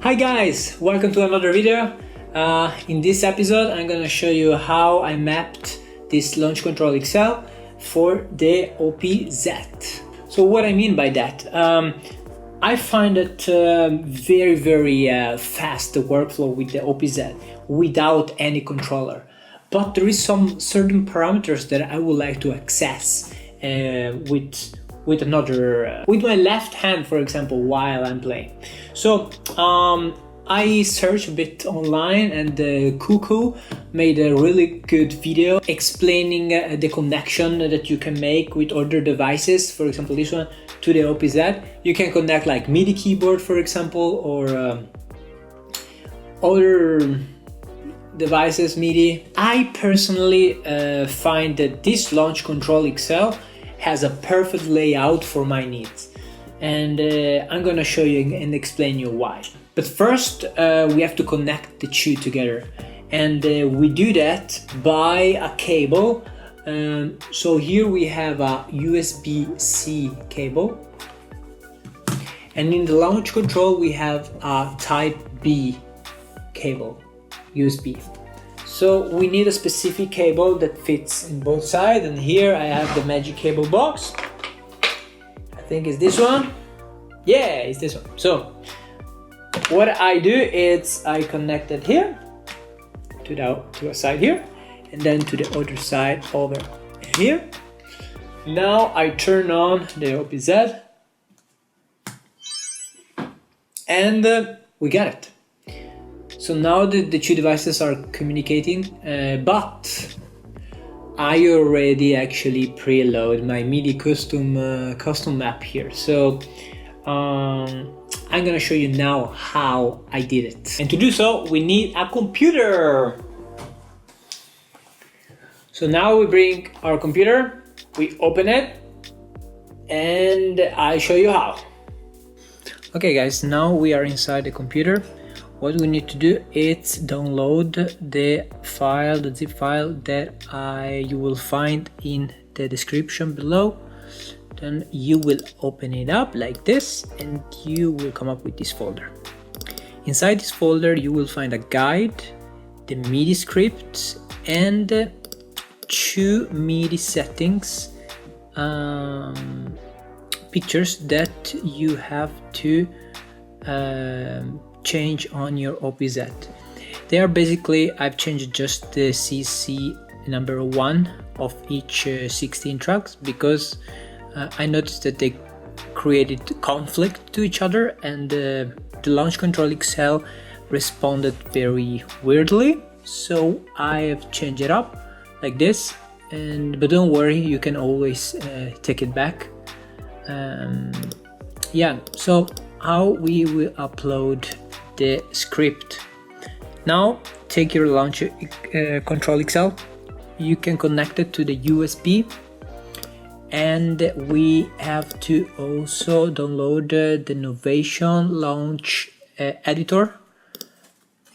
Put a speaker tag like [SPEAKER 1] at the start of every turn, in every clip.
[SPEAKER 1] Hi guys, welcome to another video. In this episode I'm gonna show you how I mapped this Launch Control XL for the OPZ. So what I mean by that, I find it very fast, the workflow with the OPZ without any controller. But there is some certain parameters that I would like to access with my left hand, for example, while I'm playing. So I searched a bit online, and Cuckoo made a really good video explaining the connection that you can make with other devices. For example, this one to the OPZ. You can connect like MIDI keyboard, for example, or other devices MIDI. I personally find that this Launch Control XL has a perfect layout for my needs, and I'm gonna show you and explain you why. But first we have to connect the two together, and we do that by a cable. So here we have a USB-C cable, and in the Launch Control we have a Type B cable, USB. So we need a specific cable that fits in both sides, and here I have the magic cable box. I think it's this one. Yeah, it's this one. So what I do is I connect it here to a side here, and then to the other side over here. Now I turn on the OPZ, and we got it. So now the two devices are communicating, but I already actually preload my MIDI custom map here. So I'm gonna show you now how I did it. And to do so, we need a computer. So now we bring our computer, we open it, and I show you how. Okay guys, now we are inside the computer. What we need to do is download the file, the zip file that you will find in the description below. Then you will open it up like this, and you will come up with this folder. Inside this folder you will find a guide, the MIDI scripts, and two MIDI settings pictures that you have to change on your OPZ. They are basically, I've changed just the CC number 1 of each 16 tracks, because I noticed that they created conflict to each other, and the Launch Control XL responded very weirdly. So I have changed it up like this, but don't worry, you can always take it back. Yeah, so how we will upload the script. Now take your Launch Control XL, you can connect it to the USB, and we have to also download the Novation launch editor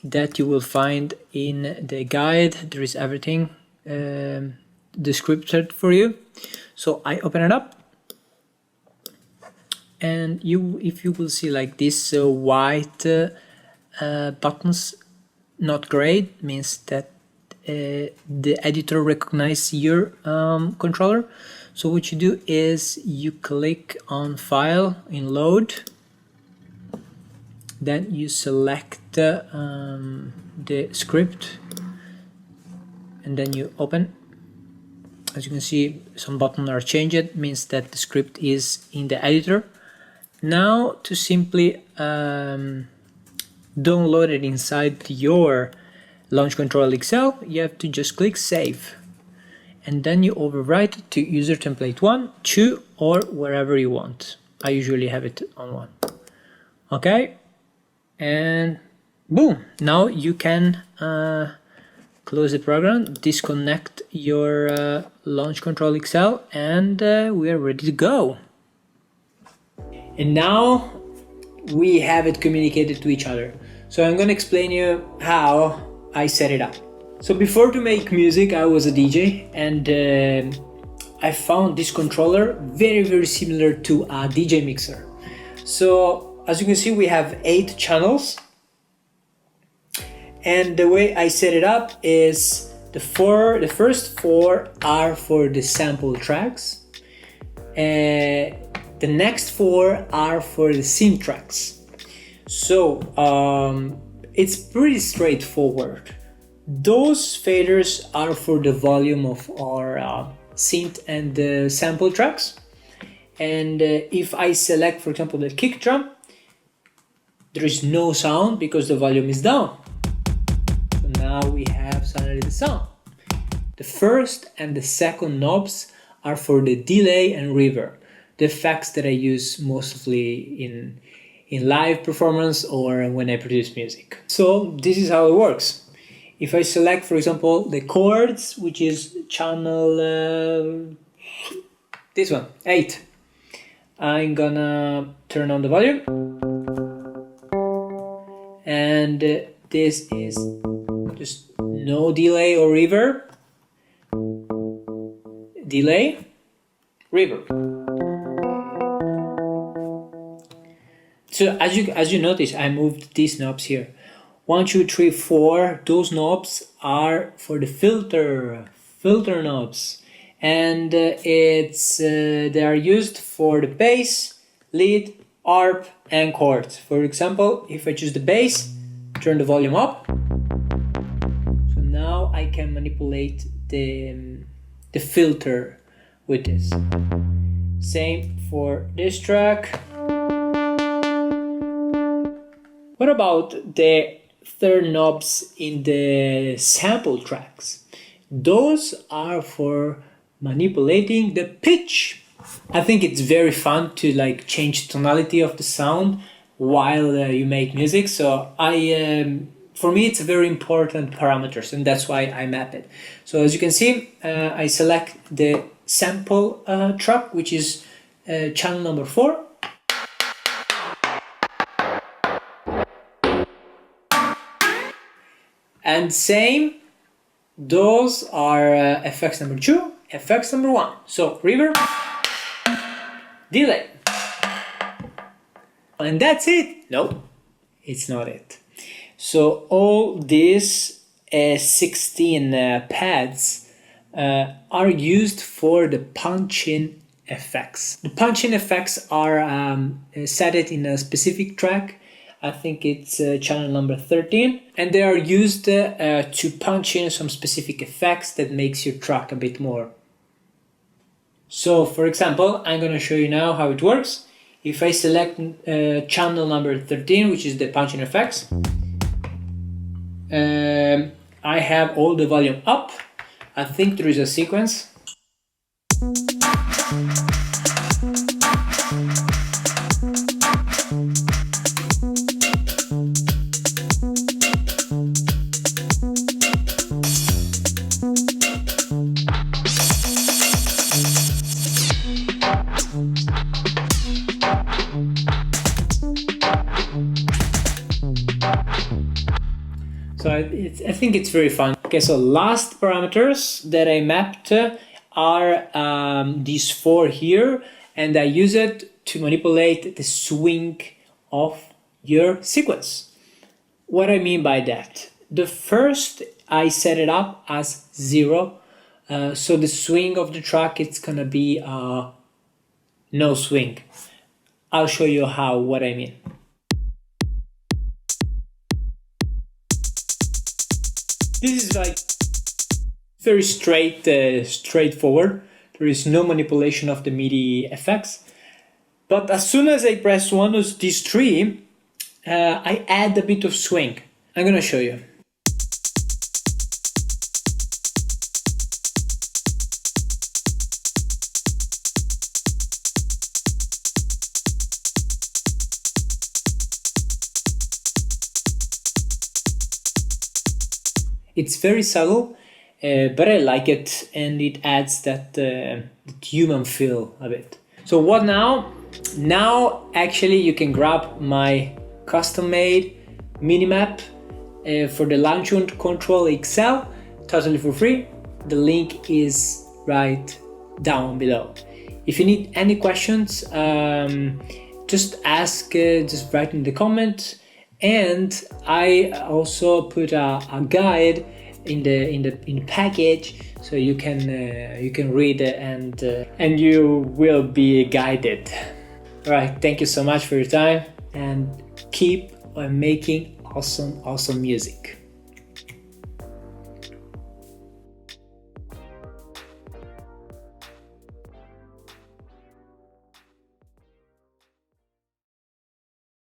[SPEAKER 1] that you will find in the guide. There is everything described for you. So I open it up, and if you will see like this white buttons, not great, means that the editor recognizes your controller. So what you do is you click on File in Load, then you select the script, and then you open. As you can see, some buttons are changed. It means that the script is in the editor. Now to simply download it inside your Launch Control XL, you have to just click Save, and then you overwrite it to user template 1, 2, or wherever you want. I usually have it on 1. Okay, and boom, now you can close the program, disconnect your Launch Control XL, and we are ready to go. And now we have it communicated to each other. So I'm gonna explain you how I set it up. So before to make music, I was a DJ, and I found this controller very similar to a DJ mixer. So as you can see, we have 8 channels, And the way I set it up is the first four are for the sample tracks. The next four are for the synth tracks. So it's pretty straightforward. Those faders are for the volume of our synth and the sample tracks. And if I select, for example, the kick drum, there is no sound because the volume is down. So now we have suddenly the sound. The first and the second knobs are for the delay and reverb, the effects that I use mostly in live performance or when I produce music. So this is how it works. If I select, for example, the chords, which is channel, this one, 8, I'm gonna turn on the volume. And this is just no delay or reverb. Delay, reverb. So as you notice, I moved these knobs here. 1, 2, 3, 4. Those knobs are for the filter knobs, and they are used for the bass, lead, arp, and chords. For example, if I choose the bass, turn the volume up. So now I can manipulate the filter with this. Same for this track. What about the third knobs in the sample tracks? Those are for manipulating the pitch. I think it's very fun to like change tonality of the sound while you make music. So for me, it's a very important parameters, and that's why I map it. So as you can see, I select the sample track, which is channel number 4. And same, those are effects number 2, effects number 1. So reverb, delay. And that's it. No, it's not it. So all these 16 pads are used for the punch-in effects. The punch-in effects are set it in a specific track. I think it's channel number 13, and they are used to punch in some specific effects that makes your track a bit more. So for example, I'm going to show you now how it works. If I select channel number 13, which is the punch-in effects, I have all the volume up. I think there is a sequence. So I think it's very fun. Okay, so last parameters that I mapped are these 4 here, and I use it to manipulate the swing of your sequence. What I mean by that? The first, I set it up as 0, so the swing of the track, it's gonna be no swing. I'll show you what I mean. This is like very straightforward. There is no manipulation of the MIDI effects. But as soon as I press one of these 3, I add a bit of swing. I'm gonna show you. It's very subtle, but I like it, and it adds that human feel a bit. So what now? Now actually you can grab my custom-made mini-map for the Launch Control XL totally for free. The link is right down below. If you need any questions, just ask, just write in the comment. And I also put a guide in the package, so you can read it and you will be guided. All right, thank you so much for your time, and keep on making awesome music.